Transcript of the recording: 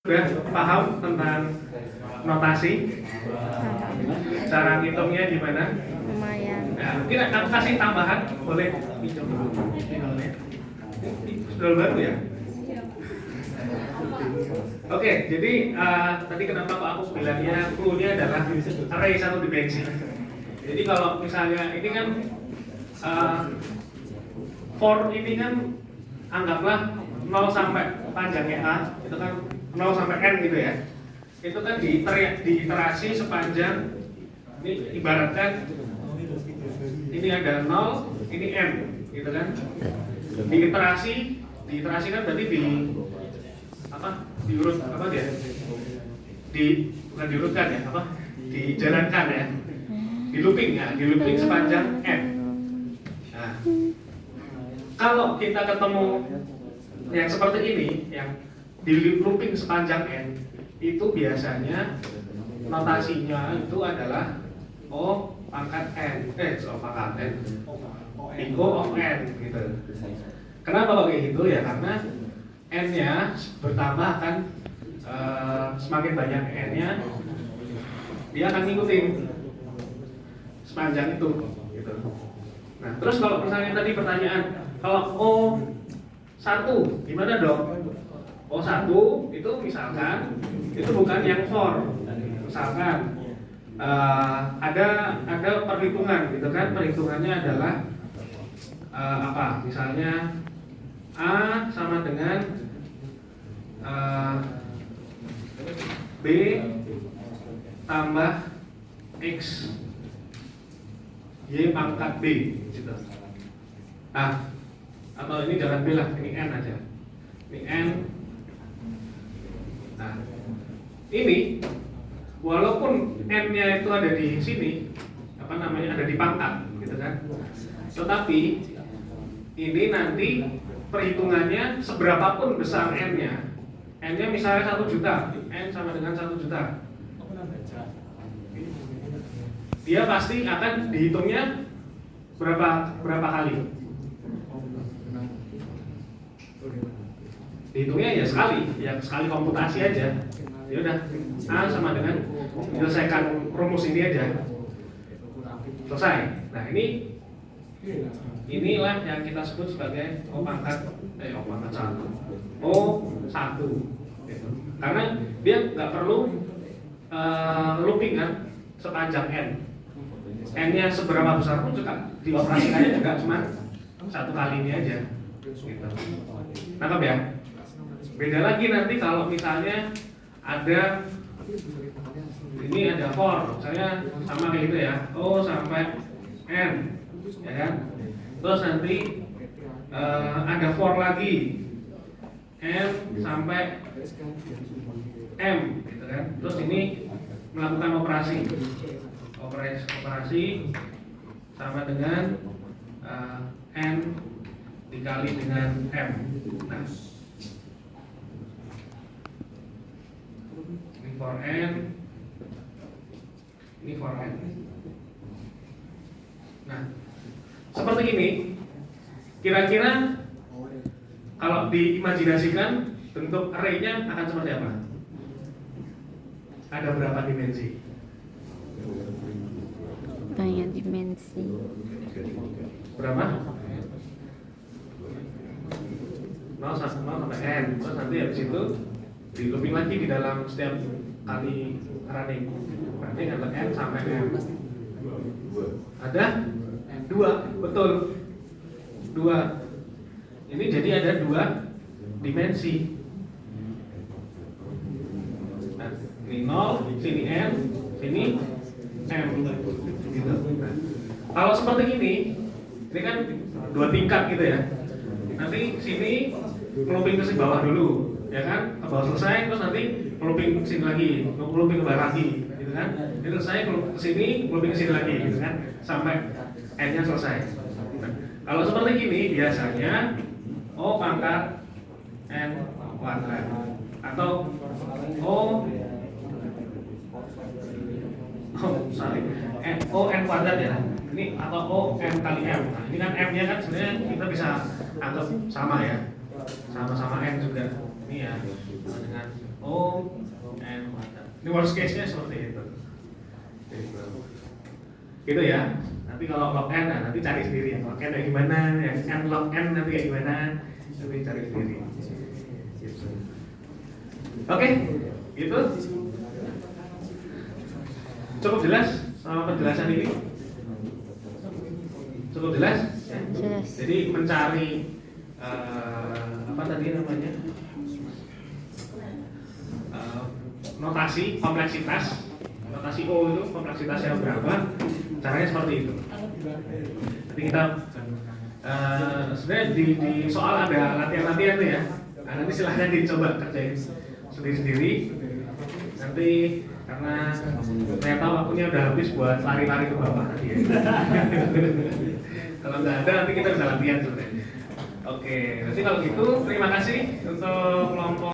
Sudah paham tentang notasi? Cara ngitungnya gimana? Lumayan. Nah, mungkin aku kasih tambahan, boleh pinjam dulu emailnya. Sudah baru ya? Oke, jadi tadi kenapa kok aku bilangnya clue-nya adalah array satu dimensi. Jadi kalau misalnya ini kan for ini kan anggaplah 0 sampai panjangnya A, itu kan 0 sampai N gitu ya. Itu kan diiterasi sepanjang, ini ibaratkan ini ada 0, ini N gitu kan. Diiterasi kan berarti diurut apa dia? Bukan diurutkan ya, dijalankan ya. Di looping sepanjang N. Nah, kalau kita ketemu yang seperti ini, yang di looping sepanjang N, itu biasanya notasinya itu adalah O pangkat N, O pangkat N, O of N gitu. Kenapa kayak gitu ya? Karena N-nya bertambah kan, semakin banyak N-nya, dia akan ngikutin sepanjang itu gitu. Nah, terus kalau misalnya tadi pertanyaan, kalau O1 gimana dong? O1 itu misalkan itu bukan yang for. Misalkan ada perhitungan gitu kan, perhitungannya adalah misalnya A sama dengan B tambah X Y pangkat B gitu. Atau ini jangan B lah, ini N aja. Ini N. Nah, ini walaupun N-nya itu ada di sini, ada di pangkat gitu kan. Tetapi ini nanti perhitungannya seberapapun besar N-nya. N-nya misalnya 1 juta, N sama dengan 1 juta. Dia pasti akan dihitungnya berapa kali? Dihitungnya ya sekali komputasi aja. Ya udah, A sama dengan menyelesaikan rumus ini aja. Selesai. Nah, inilah yang kita sebut sebagai O pangkat 1. O1 gitu. Karena dia nggak perlu looping kan sepanjang N. N-nya seberapa besar pun juga dioperasikannya juga cuma satu kali ini aja gitu. Nangkep ya? Beda lagi nanti kalau misalnya ada for, misalnya sama kayak gitu ya, O sampai N, ya kan? Terus nanti ada for lagi, N sampai M, gitu kan? Terus ini melakukan operasi sama dengan N dikali dengan M. Nah, ini for N, ini for N. Nah, seperti ini. Kira-kira kalau diimajinasikan bentuk array-nya akan seperti apa? Ada berapa dimensi? Banyak dimensi. Berapa? 0 sampai N. Terus nanti habis itu di looping lagi di dalam setiap kali running. Berarti ada N sampai M. Ada 2, betul. 2. Ini jadi ada 2 dimensi. Nah, ini 0, sini N, sini M. Gitu. Nah, kalau seperti ini kan 2 tingkat gitu ya. Nanti sini looping ke sini bawah dulu, ya kan? Ke bawah selesai, terus nanti looping ke sini lagi, looping ke bawah lagi, gitu kan? Jadi selesai ke sini, looping ke sini lagi, gitu kan? Sampai N-nya selesai. Nah, kalau seperti ini biasanya O pangkat N kuadrat atau O N kuadrat ya. Ini atau O M kali M. Nah, ini kan M-nya kan sebenarnya kita bisa anggap sama ya. Sama-sama N juga. Ini ya, sama dengan O N. Ini worst case-nya seperti itu. Gitu ya. Nanti kalau log N, nah nanti cari sendiri ya. Log N kayak gimana, yang N log N nanti kayak gimana, nanti cari sendiri. Gitu. Oke, gitu. Cukup jelas sama penjelasan ini? Cukup jelas? Ya. Jelas. Jadi mencari apa tadi namanya? Notasi kompleksitas. Notasi O itu kompleksitasnya berapa? Caranya seperti itu. Jadi kita sebenarnya di soal ada latihan-latihan tuh ya. Nah, nanti silahkan dicoba kerjain sendiri-sendiri. Nanti karena ternyata waktunya udah habis buat lari-lari ke bawah tadi ya. Kalau nggak ada nanti kita bisa latihan sebenarnya. Oke, nanti kalau gitu terima kasih untuk kelompok